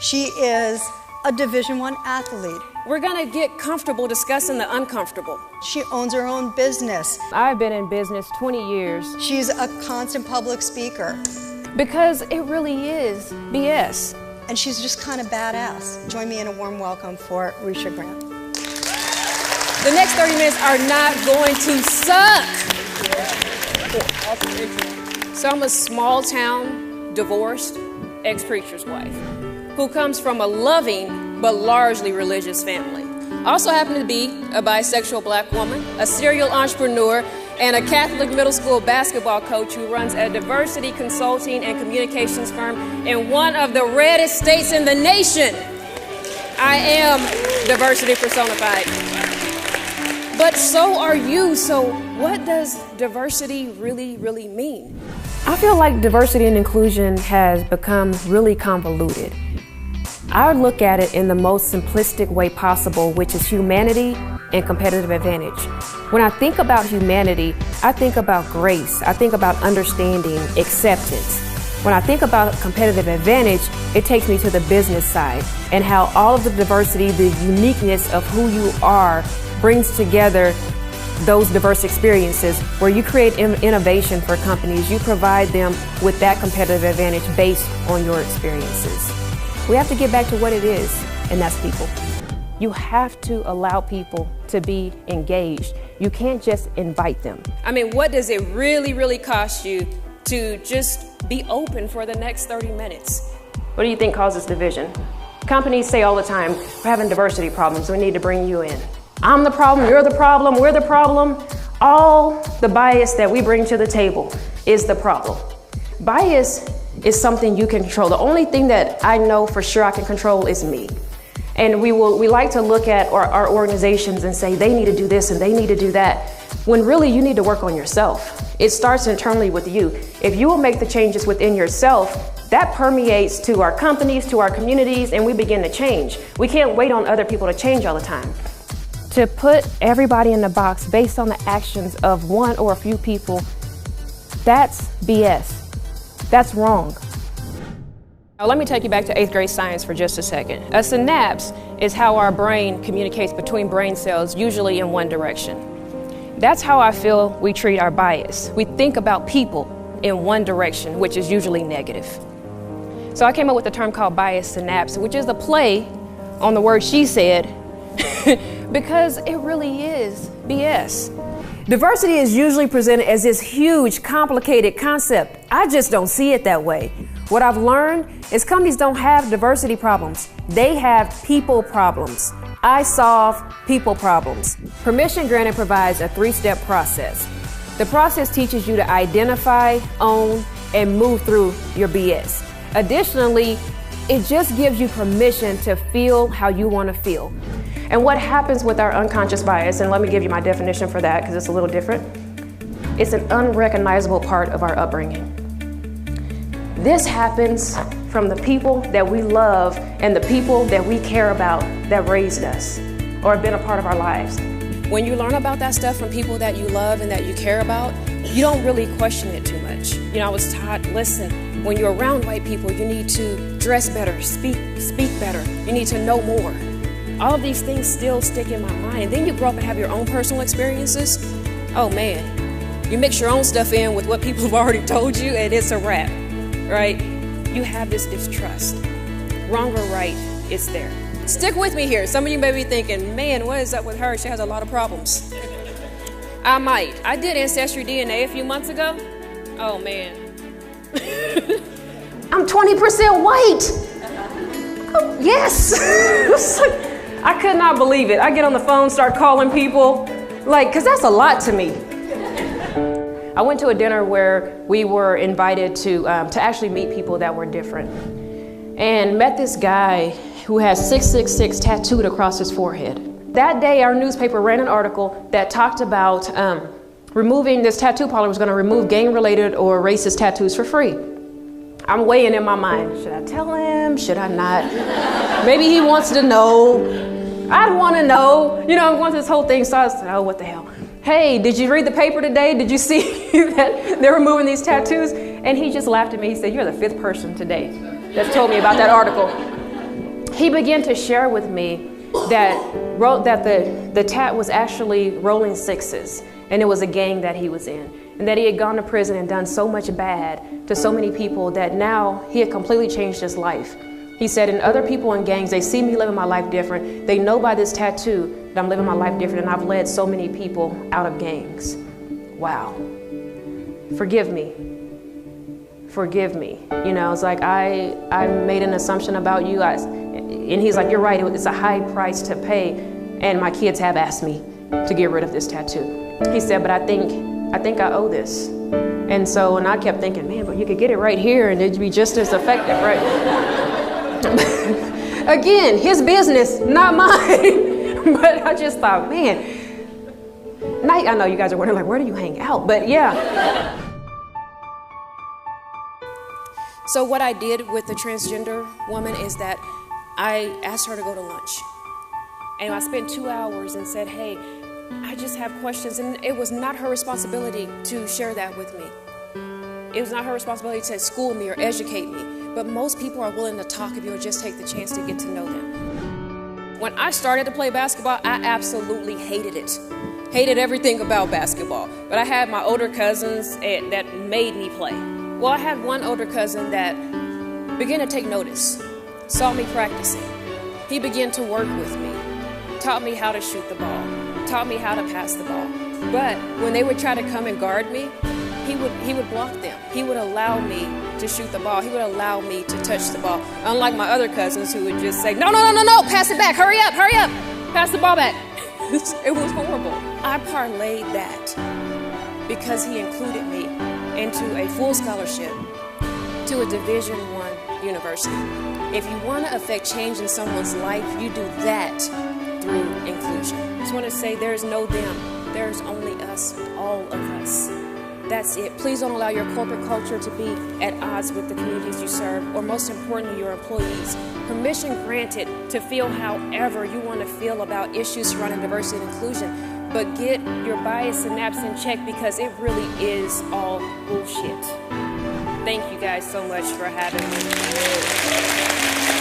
She is a Division I athlete. We're gonna get comfortable discussing the uncomfortable. She owns her own business. I've been in business 20 years. She's a constant public speaker. Because it really is BS. And she's just kind of badass. Join me in a warm welcome for Risha Grant. The next 30 minutes are not going to suck. So I'm a small town, divorced, ex-preacher's wife who comes from a loving but largely religious family. I also happen to be a bisexual black woman, a serial entrepreneur, and a Catholic middle school basketball coach who runs a diversity consulting and communications firm in one of the reddest states in the nation. I am diversity personified. But so are you. So what does diversity really mean? I feel like diversity and inclusion has become really convoluted. I look at it in the most simplistic way possible, which is humanity and competitive advantage. When I think about humanity, I think about grace. I think about understanding, acceptance. When I think about competitive advantage, it takes me to the business side and how all of the diversity, the uniqueness of who you are brings together those diverse experiences where you create innovation for companies. You provide them with that competitive advantage based on your experiences. We have to get back to what it is, and that's people. You have to allow people to be engaged. You can't just invite them. I mean, what does it really cost you to just be open for the next 30 minutes? What do you think causes division? Companies say all the time, we're having diversity problems, we need to bring you in. I'm the problem, you're the problem, we're the problem. All the bias that we bring to the table is the problem. Bias is something you can control. The only thing that I know for sure I can control is me. And we like to look at our organizations and say they need to do this and they need to do that, when really you need to work on yourself. It starts internally with you. If you will make the changes within yourself, that permeates to our companies, to our communities, and we begin to change. We can't wait on other people to change all the time. To put everybody in the box based on the actions of one or a few people, that's BS. That's wrong. Now let me take you back to 8th grade science for just a second. A synapse is how our brain communicates between brain cells, usually in one direction. That's how I feel we treat our bias. We think about people in one direction, which is usually negative. So I came up with a term called bias synapse, which is a play on the word she said, because it really is BS. Diversity is usually presented as this huge, complicated concept. I just don't see it that way. What I've learned is companies don't have diversity problems. They have people problems. I solve people problems. Permission Granted provides a 3-step process. The process teaches you to identify, own, and move through your BS. Additionally, it just gives you permission to feel how you want to feel. And what happens with our unconscious bias, and let me give you my definition for that because it's a little different. It's an unrecognizable part of our upbringing. This happens from the people that we love and the people that we care about that raised us or have been a part of our lives. When you learn about that stuff from people that you love and that you care about, you don't really question it too much. You know, I was taught, listen, when you're around white people, you need to dress better, speak better, you need to know more. All of these things still stick in my mind. And then you grow up and have your own personal experiences. Oh man, you mix your own stuff in with what people have already told you and it's a wrap, right? You have this distrust. Wrong or right, it's there. Stick with me here. Some of you may be thinking, man, what is up with her? She has a lot of problems. I might. I did Ancestry DNA a few months ago. Oh man. I'm 20% white. Oh, yes. I could not believe it. I get on the phone, start calling people, because that's a lot to me. I went to a dinner where we were invited to actually meet people that were different, and met this guy who has 666 tattooed across his forehead. That day, our newspaper ran an article that talked about removing, this tattoo parlor was going to remove gang-related or racist tattoos for free. I'm weighing in my mind, should I tell him, should I not? Maybe he wants to know. I'd want to know. You know, I'm going through this whole thing, so I said, oh, what the hell. Hey, did you read the paper today? Did you see that they're removing these tattoos? And he just laughed at me. He said, you're the 5th person today that's told me about that article. he began to share with me that the tat was actually rolling sixes, and it was a gang that he was in, and that he had gone to prison and done so much bad to so many people that now he had completely changed his life. He said, and other people in gangs, they see me living my life different. They know by this tattoo that I'm living my life different, and I've led so many people out of gangs. Wow. Forgive me. Forgive me. You know, it's like I made an assumption about you guys. And he's like, you're right, it's a high price to pay. And my kids have asked me to get rid of this tattoo. He said, but I think I owe this. And so, and I kept thinking, man, but you could get it right here and it'd be just as effective, right? Again, his business, not mine. But I just thought, man, I know you guys are wondering, like, where do you hang out? But yeah. So what I did with the transgender woman is that I asked her to go to lunch. And I spent 2 hours and said, hey, I just have questions. And it was not her responsibility to share that with me. It was not her responsibility to school me or educate me. But most people are willing to talk if you'll just take the chance to get to know them. When I started to play basketball, I absolutely hated it. Hated everything about basketball. But I had my older cousins that made me play. Well, I had one older cousin that began to take notice, saw me practicing. He began to work with me, taught me how to shoot the ball, taught me how to pass the ball. But when they would try to come and guard me, he would block them. He would allow me to shoot the ball. He would allow me to touch the ball. Unlike my other cousins who would just say, no, pass it back, hurry up, pass the ball back. It was horrible. I parlayed that because he included me into a full scholarship to a Division I university. If you want to affect change in someone's life, you do that through inclusion. I just want to say there's no them, there's only us, all of us. That's it. Please don't allow your corporate culture to be at odds with the communities you serve, or most importantly, your employees. Permission granted to feel however you want to feel about issues surrounding diversity and inclusion, but get your bias synapse in check because it really is all bullshit. Thank you guys so much for having me.